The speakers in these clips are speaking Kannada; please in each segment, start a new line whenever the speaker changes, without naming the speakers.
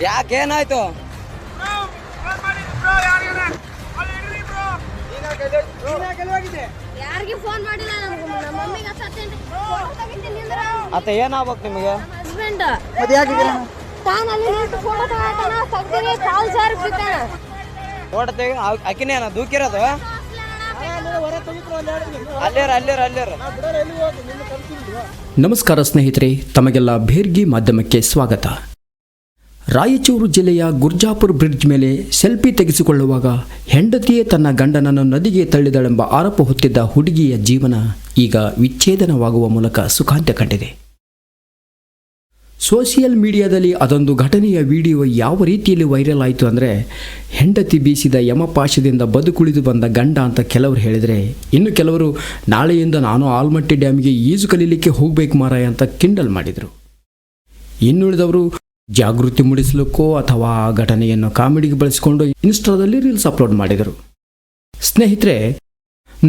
ಯಾಕೇನಾಯ್ತು?
ಯಾರಿಗೆ ಫೋನ್ ಮಾಡಿಲ್ಲ, ನಮ್ಮ ಮಮ್ಮಿಗೆ
ಅತ್ತ ಏನಾಗ್ಬೇಕು ನಿಮಗೆ?
ಹಸ್ಬೆಂಡ್ ತಾನಲ್ಲಿ ಫೋಟೋ ತೆಗ್ದಿರಿ, ಕಾಲ್ ಜಾರಿ ಬಿದ್ದಾನ.
ಫೋಟೋ ತೆಗಿ ಅಕ್ಕಿನೇನ ದೂಕಿರೋದು? ಅಲ್ಲೇರ.
ನಮಸ್ಕಾರ ಸ್ನೇಹಿತರೆ, ತಮಗೆಲ್ಲ ಭೇರ್ಗಿ ಮಾಧ್ಯಮಕ್ಕೆ ಸ್ವಾಗತ. ರಾಯಚೂರು ಜಿಲ್ಲೆಯ ಗುರ್ಜಾಪುರ ಬ್ರಿಡ್ಜ್ ಮೇಲೆ ಸೆಲ್ಫಿ ತೆಗೆಸಿಕೊಳ್ಳುವಾಗ ಹೆಂಡತಿಯೇ ತನ್ನ ಗಂಡನನ್ನು ನದಿಗೆ ತಳ್ಳಿದಳೆಂಬ ಆರೋಪ ಹೊತ್ತಿದ್ದ ಹುಡುಗಿಯ ಜೀವನ ಈಗ ವಿಚ್ಛೇದನವಾಗುವ ಮೂಲಕ ಸುಖಾಂತ್ಯ ಕಂಡಿದೆ. ಸೋಷಿಯಲ್ ಮೀಡಿಯಾದಲ್ಲಿ ಅದೊಂದು ಘಟನೆಯ ವಿಡಿಯೋ ಯಾವ ರೀತಿಯಲ್ಲಿ ವೈರಲ್ ಆಯಿತು ಅಂದರೆ, ಹೆಂಡತಿ ಬೀಸಿದ ಯಮಪಾಶದಿಂದ ಬದುಕುಳಿದು ಬಂದ ಗಂಡ ಅಂತ ಕೆಲವರು ಹೇಳಿದರೆ, ಇನ್ನು ಕೆಲವರು ನಾಳೆಯಿಂದ ನಾನು ಆಲ್ಮಟ್ಟಿ ಡ್ಯಾಮಿಗೆ ಈಜು ಕಲೀಲಿಕ್ಕೆ ಹೋಗಬೇಕು ಮಾರಾಯ ಅಂತ ಕಿಂಡಲ್ ಮಾಡಿದರು. ಇನ್ನುಳಿದವರು ಜಾಗೃತಿ ಮೂಡಿಸಲಿಕ್ಕೋ ಅಥವಾ ಆ ಘಟನೆಯನ್ನು ಕಾಮಿಡಿಗೆ ಬಳಸಿಕೊಂಡು ಇನ್ಸ್ಟಾದಲ್ಲಿ ರೀಲ್ಸ್ ಅಪ್ಲೋಡ್ ಮಾಡಿದರು. ಸ್ನೇಹಿತರೆ,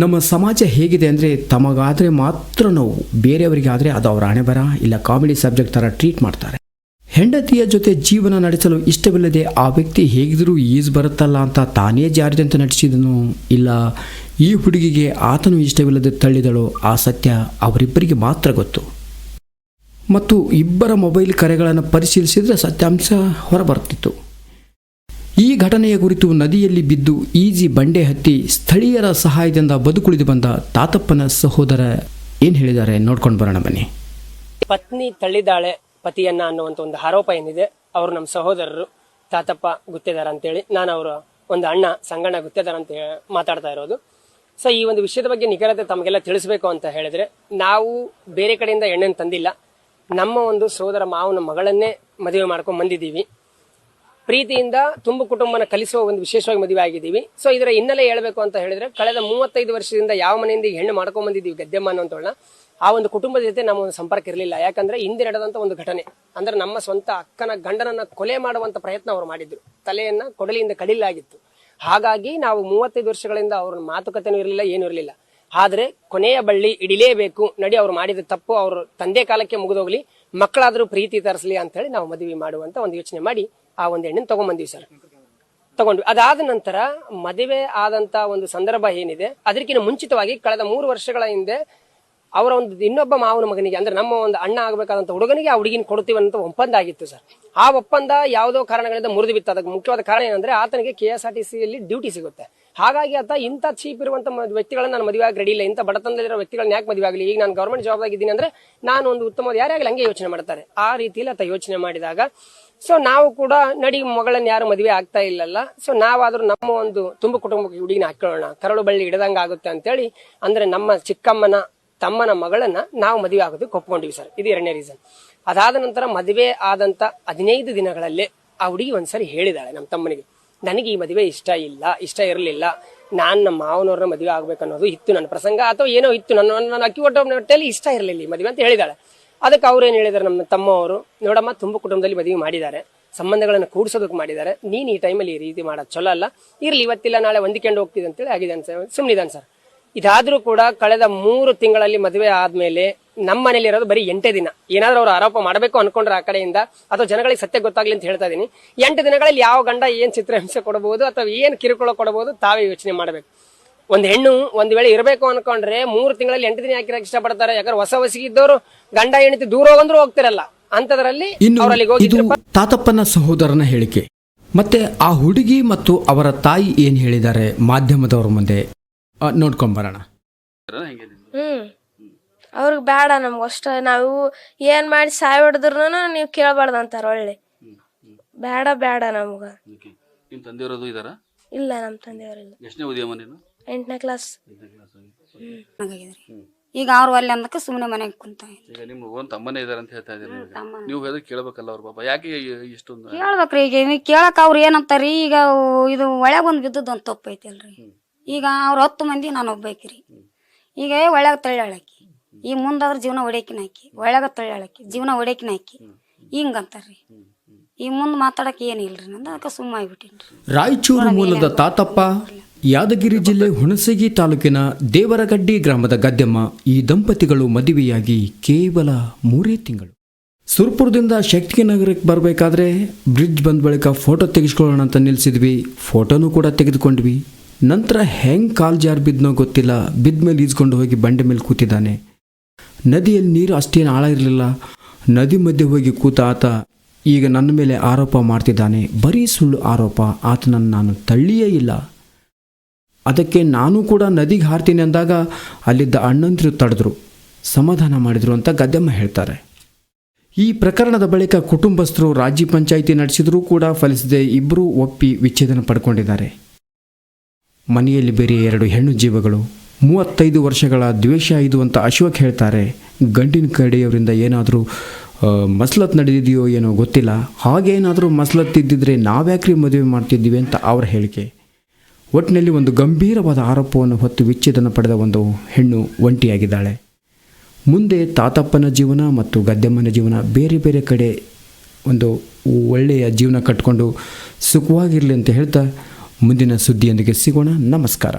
ನಮ್ಮ ಸಮಾಜ ಹೇಗಿದೆ ಅಂದರೆ, ತಮಗಾದರೆ ಮಾತ್ರ ನೋವು, ಬೇರೆಯವರಿಗೆ ಆದರೆ ಅದು ಅವರ ಹಣೆಬರ ಇಲ್ಲ ಕಾಮಿಡಿ ಸಬ್ಜೆಕ್ಟ್ ಥರ ಟ್ರೀಟ್ ಮಾಡ್ತಾರೆ. ಹೆಂಡತಿಯ ಜೊತೆ ಜೀವನ ನಡೆಸಲು ಇಷ್ಟವಿಲ್ಲದೆ ಆ ವ್ಯಕ್ತಿ ಹೇಗಿದ್ರೂ ಈಜು ಬರುತ್ತಲ್ಲ ಅಂತ ತಾನೇ ಜಾರಿದಂತೆ ನಟಿಸಿದನು, ಇಲ್ಲ ಈ ಹುಡುಗಿಗೆ ಆತನು ಇಷ್ಟವಿಲ್ಲದೆ ತಳ್ಳಿದಳು, ಆ ಸತ್ಯ ಅವರಿಬ್ಬರಿಗೆ ಮಾತ್ರ ಗೊತ್ತು. ಮತ್ತು ಇಬ್ಬರ ಮೊಬೈಲ್ ಕರೆಗಳನ್ನು ಪರಿಶೀಲಿಸಿದರೆ ಸತ್ಯಾಂಶ ಹೊರಬರುತ್ತಿತ್ತು. ಈ ಘಟನೆಯ ಕುರಿತು ನದಿಯಲ್ಲಿ ಬಿದ್ದು ಈಜಿ ಬಂಡೆ ಹತ್ತಿ ಸ್ಥಳೀಯರ ಸಹಾಯದಿಂದ ಬದುಕುಳಿದು ಬಂದ ತಾತಪ್ಪನ ಸಹೋದರ ಏನು ಹೇಳಿದ್ದಾರೆ ನೋಡ್ಕೊಂಡು ಬರೋಣ ಬನ್ನಿ.
ಪತ್ನಿ ತಳ್ಳಿದಾಳೆ ಪತಿಯನ್ನ ಅನ್ನುವಂಥ ಒಂದು ಆರೋಪ ಏನಿದೆ, ಅವರು ನಮ್ಮ ಸಹೋದರರು ತಾತಪ್ಪ ಗುತ್ತೇದಾರ ಅಂತೇಳಿ, ನಾನು ಅವರ ಒಂದು ಅಣ್ಣ ಸಂಗಣ್ಣ ಗುತ್ತೇದಾರ ಅಂತ ಮಾತಾಡ್ತಾ ಇರೋದು. ಸೊ ಈ ಒಂದು ವಿಷಯದ ಬಗ್ಗೆ ನಿಖರತೆ ತಮಗೆಲ್ಲ ತಿಳಿಸ್ಬೇಕು ಅಂತ ಹೇಳಿದ್ರೆ, ನಾವು ಬೇರೆ ಕಡೆಯಿಂದ ಹೆಣ್ಣನ್ನು ತಂದಿಲ್ಲ, ನಮ್ಮ ಒಂದು ಸೋದರ ಮಾವನ ಮಗಳನ್ನೇ ಮದುವೆ ಮಾಡ್ಕೊಂಡು ಬಂದಿದ್ದೀವಿ. ಪ್ರೀತಿಯಿಂದ ತುಂಬ ಕುಟುಂಬನ ಕಲಿಸುವ ಒಂದು ವಿಶೇಷವಾಗಿ ಮದುವೆ ಆಗಿದ್ದೀವಿ. ಸೊ ಇದರ ಹಿನ್ನೆಲೆ ಹೇಳಬೇಕು ಅಂತ ಹೇಳಿದ್ರೆ, ಕಳೆದ 35 ವರ್ಷದಿಂದ ಯಾವ ಮನೆಯಿಂದ ಹೆಣ್ಣು ಮಾಡ್ಕೊಂಡ್ ಬಂದಿದ್ದೀವಿ ಗದ್ದೆಮ್ಮ ಅನ್ನೋಂಥವಳನ್ನ, ಆ ಒಂದು ಕುಟುಂಬದ ಜೊತೆ ನಮ್ಮ ಒಂದು ಸಂಪರ್ಕ ಇರಲಿಲ್ಲ. ಯಾಕಂದ್ರೆ ಹಿಂದೆ ನಡೆದಂತ ಒಂದು ಘಟನೆ ಅಂದ್ರೆ, ನಮ್ಮ ಸ್ವಂತ ಅಕ್ಕನ ಗಂಡನನ್ನ ಕೊಲೆ ಮಾಡುವಂತ ಪ್ರಯತ್ನ ಅವರು ಮಾಡಿದ್ರು, ತಲೆಯನ್ನ ಕೊಡಲಿಯಿಂದ ಕಡಿಲಾಗಿತ್ತು. ಹಾಗಾಗಿ ನಾವು 35 ವರ್ಷಗಳಿಂದ ಅವ್ರ ಮಾತುಕತೆನೂ ಇರಲಿಲ್ಲ, ಏನೂ ಇರಲಿಲ್ಲ. ಆದ್ರೆ ಕೊನೆಯ ಬಳ್ಳಿ ಹಿಡಿಲೇಬೇಕು, ನಡಿ ಅವ್ರು ಮಾಡಿದ ತಪ್ಪು ಅವ್ರ ತಂದೆ ಕಾಲಕ್ಕೆ ಮುಗಿದೋಗ್ಲಿ, ಮಕ್ಕಳಾದ್ರೂ ಪ್ರೀತಿ ತರಿಸಲಿ ಅಂತ ಹೇಳಿ ನಾವು ಮದುವೆ ಮಾಡುವಂತ ಒಂದು ಯೋಚನೆ ಮಾಡಿ ಆ ಒಂದು ಹೆಣ್ಣನ್ನು ತಗೊಂಡ್ಬಂದಿವಿ ಸರ್. ತಗೊಂಡ್ವಿ. ಅದಾದ ನಂತರ ಮದುವೆ ಆದಂತ ಒಂದು ಸಂದರ್ಭ ಏನಿದೆ, ಅದಕ್ಕಿಂತ ಮುಂಚಿತವಾಗಿ ಕಳೆದ 3 ವರ್ಷಗಳ ಹಿಂದೆ ಅವರ ಒಂದು ಇನ್ನೊಬ್ಬ ಮಾವನ ಮಗನಿಗೆ, ಅಂದ್ರೆ ನಮ್ಮ ಒಂದು ಅಣ್ಣ ಆಗಬೇಕಾದಂತ ಹುಡುಗನಿಗೆ ಆ ಹುಡುಗಿನ ಕೊಡ್ತೀವಿ ಅಂತ ಒಪ್ಪಂದ ಆಗಿತ್ತು ಸರ್. ಆ ಒಪ್ಪಂದ ಯಾವುದೋ ಕಾರಣಗಳಿಂದ ಮುರಿದು ಬಿತ್ತು. ಅದಕ್ಕೆ ಮುಖ್ಯವಾದ ಕಾರಣ ಏನಂದ್ರೆ, ಆತನಿಗೆ KSRTC ಯಲ್ಲಿ ಡ್ಯೂಟಿ ಸಿಗುತ್ತೆ. ಹಾಗಾಗಿ ಆತ ಇಂಥ ಚೀಪ್ ಇರುವಂತ ವ್ಯಕ್ತಿಗಳನ್ನ ನಾನು ಮದುವೆ ಆಗಿ ರೆಡಿ ಇಲ್ಲ, ಇಂಥ ಬಡತನದಲ್ಲಿರೋ ವ್ಯಕ್ತಿಗಳನ್ನ ಯಾಕೆ ಮದುವೆ ಆಗಲಿ, ಈಗ ನಾನು ಗವರ್ಮೆಂಟ್ ಜಾಬ್ ಆಗಿದ್ದೀನಿ ಅಂದ್ರೆ ನಾನು ಒಂದು ಉತ್ತಮವಾದ ಯಾರ್ಯಾಗಲಿ ಹಂಗೆ ಯೋಚನೆ ಮಾಡ್ತಾರೆ. ಆ ರೀತಿಯಲ್ಲಿ ಆತ ಯೋಚನೆ ಮಾಡಿದಾಗ, ಸೊ ನಾವು ಕೂಡ ನಡಿ ಮಗಳನ್ನ ಯಾರು ಮದುವೆ ಆಗ್ತಾ ಇಲ್ಲಲ್ಲ, ಸೊ ನಾವಾದ್ರೂ ನಮ್ಮ ಒಂದು ತುಂಬ ಕುಟುಂಬಕ್ಕೆ ಹುಡುಗಿನ ಹಾಕೊಳ್ಳೋಣ, ಕರಳು ಬಳ್ಳಿ ಹಿಡದಂಗ ಆಗುತ್ತೆ ಅಂತೇಳಿ, ಅಂದ್ರೆ ನಮ್ಮ ಚಿಕ್ಕಮ್ಮನ ತಮ್ಮನ ಮಗಳನ್ನ ನಾವು ಮದುವೆ ಆಗೋದಕ್ಕೆ ಒಪ್ಕೊಂಡಿವಿ ಸರ್. ಇದು 2ನೇ ರೀಸನ್. ಅದಾದ ನಂತರ ಮದುವೆ ಆದಂತ 15 ದಿನಗಳಲ್ಲೇ ಆ ಹುಡುಗಿ ಒಂದ್ಸರಿ ಹೇಳಿದಾಳೆ ನಮ್ಮ ತಮ್ಮನಿಗೆ, ನನಗೆ ಈ ಮದುವೆ ಇಷ್ಟ ಇರಲಿಲ್ಲ, ನಾನ್ ನಮ್ಮ ಮಾವನವ್ರನ್ನ ಮದುವೆ ಆಗ್ಬೇಕನ್ನೋದು ಇತ್ತು ನನ್ನ ಪ್ರಸಂಗ, ಅಥವಾ ಏನೋ ಇತ್ತು, ನನ್ನ ಅಕ್ಕಿ ಹೊಟ್ಟೆಯಲ್ಲಿ ಇಷ್ಟ ಇರಲಿಲ್ಲ ಈ ಮದುವೆ ಅಂತ ಹೇಳಿದಾಳೆ. ಅದಕ್ಕೆ ಅವ್ರು ಏನ್ ಹೇಳಿದಾರೆ, ನಮ್ಮ ತಮ್ಮ ಅವರು, ನೋಡಮ್ಮ ತುಂಬ ಕುಟುಂಬದಲ್ಲಿ ಮದುವೆ ಮಾಡಿದ್ದಾರೆ, ಸಂಬಂಧಗಳನ್ನ ಕೂಡಿಸೋದಕ್ಕೆ ಮಾಡಿದ್ದಾರೆ, ನೀನ್ ಈ ಟೈಮಲ್ಲಿ ಈ ರೀತಿ ಮಾಡೋದು ಚಲೋ ಅಲ್ಲ, ಇರ್ಲಿ ಇವತ್ತಿಲ್ಲ ನಾಳೆ ಹೊಂದಿಕೊಂಡು ಹೋಗ್ತಿದೆ ಅಂತೇಳಿ ಆಗಿದ್ದಾನೆ ಸರ್, ಸುಮ್ಮನಿದ್ದಾನೆ ಸರ್. ಇದಾದ್ರೂ ಕೂಡ ಕಳೆದ 3 ತಿಂಗಳಲ್ಲಿ ಮದುವೆ ಆದ್ಮೇಲೆ ನಮ್ಮ ಮನೇಲಿ ಇರೋದು ಬರೀ 8 ದಿನ. ಏನಾದ್ರೂ ಅವ್ರು ಆರೋಪ ಮಾಡಬೇಕು ಅನ್ಕೊಂಡ್ರೆ ಆ ಕಡೆಯಿಂದ, ಅಥವಾ ಜನಗಳಿಗೆ ಸತ್ಯ ಗೊತ್ತಾಗ್ಲಿ ಅಂತ ಹೇಳ್ತಾ ಇದೀನಿ, 8 ದಿನಗಳಲ್ಲಿ ಯಾವ ಗಂಡ ಏನ್ ಚಿತ್ರಹಿಂಸೆ ಕೊಡಬಹುದು ಅಥವಾ ಏನ್ ಕಿರುಕುಳ ಕೊಡಬಹುದು ತಾವೇ ಯೋಚನೆ ಮಾಡಬೇಕು. ಒಂದ್ ಹೆಣ್ಣು ಒಂದ್ ವೇಳೆ ಇರಬೇಕು ಅನ್ಕೊಂಡ್ರೆ 3 ತಿಂಗಳಲ್ಲಿ 8 ದಿನ ಯಾಕಿರಕ್ಕೆ ಇಷ್ಟಪಡ್ತಾರೆ? ಯಾಕಂದ್ರೆ ಹೊಸಗಿದ್ದವರು ಗಂಡ ಹೆಂಡತಿ ದೂರ ಹೋಗಂದ್ರೂ ಹೋಗ್ತಿರಲ್ಲ, ಅಂತದ್ರಲ್ಲಿ
ಇದು ತಾತಪ್ಪನ ಸಹೋದರನ ಹೇಳಿಕೆ. ಮತ್ತೆ ಆ ಹುಡುಗಿ ಮತ್ತು ಅವರ ತಾಯಿ ಏನ್ ಹೇಳಿದ್ದಾರೆ ಮಾಧ್ಯಮದವರ ಮುಂದೆ ನೋಡ್ಕೊಂಬರೋಣ.
ಅವ್ರಿಗೆ ಬೇಡ, ನಮ್ಗಷ್ಟ ನಾವು ಏನ್ ಮಾಡಿ ಸಾಯ್ ಹೊಡೆದ್ರು ನೀವು ಕೇಳಬಾರ್ದು ಅಂತಾರ. ಒಳ್ಳೆ ಬೇಡ ನಮ್ಗ. ಇಲ್ಲ, ನಮ್ ತಂದೆಯವರಿಲ್ಲ. 8ನೇ ಕ್ಲಾಸ್.
ಈಗ ಅವ್ರು ಅಲ್ಲಿ ಅಂದಕ್ಕೆ ಸುಮ್ಮನೆ ಮನೆಗೆ ಕುಂತ.
ಈಗ ನಿಮ್ಮ ಓನ್ ತಮ್ಮನೇ ಇದಾರೆ ಅಂತ ಹೇಳ್ತಾ ಇದ್ದೀರಿ, ನೀವು ಹೇಳಿದ್ರೆ ಕೇಳಬೇಕಲ್ಲ ಅವ್ರ ಪಾಪ, ಯಾಕೆ ಇಷ್ಟೊಂದು
ಕೇಳ್ಬೇಕ್ರಿ? ಈಗ ಕೇಳಕ್ ಅವ್ರು ಏನಂತಾರಿ, ಈಗ ಇದು ಒಳಗ್ ಬಂದ್ ಬಿದ್ದದ್ದು ಅಂತ ತಪ್ಪೈತಿ ಅಲ್ರಿ. ಈಗ ಅವ್ರ 10 ಮಂದಿ ನಾನು ಒಬ್ಬಾಕಿರಿ, ಈಗ ಒಳಗ ತಳ್ಳಾಳಕಿ, ಈಗ ಮುಂದಾದ್ರ ಜೀವನ ಹೊಡ್ಯಾಕಿನ ಹಾಕಿ, ಒಳಗ ತಳ್ಳಾಳಕಿ ಜೀವನ ಹೊಡ್ಯಾಕಿನ ಹಾಕಿ, ಹಿಂಗಂತಾರ್ರಿ. ಈ ಮುಂದ್ ಮಾತಾಡಕ್ ಏನಿಲ್ರಿ, ನಂದು ಅದಕ್ಕೆ ಸುಮ್ಮ ಆಗ್ಬಿಟ್ಟಿನ್ರಿ.
ರಾಯಚೂರು ಮೂಲದ ತಾತಪ್ಪ ಯಾದಗಿರಿ ಜಿಲ್ಲೆ ಹುಣಸಗಿ ತಾಲೂಕಿನ ದೇವರಗಡ್ಡಿ ಗ್ರಾಮದ ಗದ್ದೆಮ್ಮ. ಈ ದಂಪತಿಗಳು ಮದುವೆಯಾಗಿ ಕೇವಲ 3 ತಿಂಗಳು. ಸುರ್ಪುರದಿಂದ ಶಕ್ತಿನಗರಕ್ಕೆ ಬರಬೇಕಾದ್ರೆ ಬ್ರಿಡ್ಜ್ ಬಂದ ಬಳಿಕ ಫೋಟೋ ತೆಗೆಸ್ಕೊಳ್ಳೋಣ ಅಂತ ನಿಲ್ಲಿಸಿದ್ವಿ. ಫೋಟೋನೂ ಕೂಡ ತೆಗೆದುಕೊಂಡ್ವಿ. ನಂತರ ಹೆಂಗೆ ಕಾಲು ಜಾರು ಬಿದ್ದನೋ ಗೊತ್ತಿಲ್ಲ, ಬಿದ್ದ ಮೇಲೆ ಈಜ್ಕೊಂಡು ಹೋಗಿ ಬಂಡೆ ಮೇಲೆ ಕೂತಿದ್ದಾನೆ. ನದಿಯಲ್ಲಿ ನೀರು ಅಷ್ಟೇನು ಆಳ ಇರಲಿಲ್ಲ. ನದಿ ಮಧ್ಯೆ ಹೋಗಿ ಕೂತ ಆತ ಈಗ ನನ್ನ ಮೇಲೆ ಆರೋಪ ಮಾಡ್ತಿದ್ದಾನೆ. ಬರೀ ಸುಳ್ಳು ಆರೋಪ. ಆತನನ್ನು ನಾನು ತಳ್ಳಿಯೇ ಇಲ್ಲ. ಅದಕ್ಕೆ ನಾನು ಕೂಡ ನದಿಗೆ ಹಾರ್ತೀನಿ ಅಂದಾಗ ಅಲ್ಲಿದ್ದ ಅಣ್ಣಂದಿರು ತಡೆದ್ರು, ಸಮಾಧಾನ ಮಾಡಿದ್ರು ಅಂತ ಗದ್ದೆಮ್ಮ ಹೇಳ್ತಾರೆ. ಈ ಪ್ರಕರಣದ ಬಳಿಕ ಕುಟುಂಬಸ್ಥರು ರಾಜ್ಯ ಪಂಚಾಯಿತಿ ನಡೆಸಿದರೂ ಕೂಡ ಫಲಿಸದೆ ಇಬ್ಬರೂ ಒಪ್ಪಿ ವಿಚ್ಛೇದನ ಪಡ್ಕೊಂಡಿದ್ದಾರೆ. ಮನೆಯಲ್ಲಿ ಬೇರೆ 2 ಹೆಣ್ಣು ಜೀವಗಳು, 35 ವರ್ಷಗಳ ದ್ವೇಷ ಇದು ಅಂತ ಅಶೋಕ್ ಹೇಳ್ತಾರೆ. ಗಂಡಿನ ಕಡೆಯವರಿಂದ ಏನಾದರೂ ಮಸಲತ್ ನಡೆದಿದೆಯೋ ಏನೋ ಗೊತ್ತಿಲ್ಲ. ಹಾಗೇನಾದರೂ ಮಸಲತ್ತಿದ್ದಿದ್ರೆ ನಾವ್ಯಾಕ್ರಿ ಮದುವೆ ಮಾಡ್ತಿದ್ದೀವಿ ಅಂತ ಅವರ ಹೇಳಿಕೆ. ಒಟ್ಟಿನಲ್ಲಿ ಒಂದು ಗಂಭೀರವಾದ ಆರೋಪವನ್ನು ಹೊತ್ತು ವಿಚ್ಛೇದನ ಪಡೆದ ಒಂದು ಹೆಣ್ಣು ಒಂಟಿಯಾಗಿದ್ದಾಳೆ. ಮುಂದೆ ತಾತಪ್ಪನ ಜೀವನ ಮತ್ತು ಗದ್ದೆಮ್ಮನ ಜೀವನ ಬೇರೆ ಬೇರೆ ಕಡೆ ಒಂದು ಒಳ್ಳೆಯ ಜೀವನ ಕಟ್ಕೊಂಡು ಸುಖವಾಗಿರಲಿ ಅಂತ ಹೇಳ್ತಾ ಮುಂದಿನ ಸುದ್ದಿಯೊಂದಿಗೆ ಸಿಗೋಣ. ನಮಸ್ಕಾರ.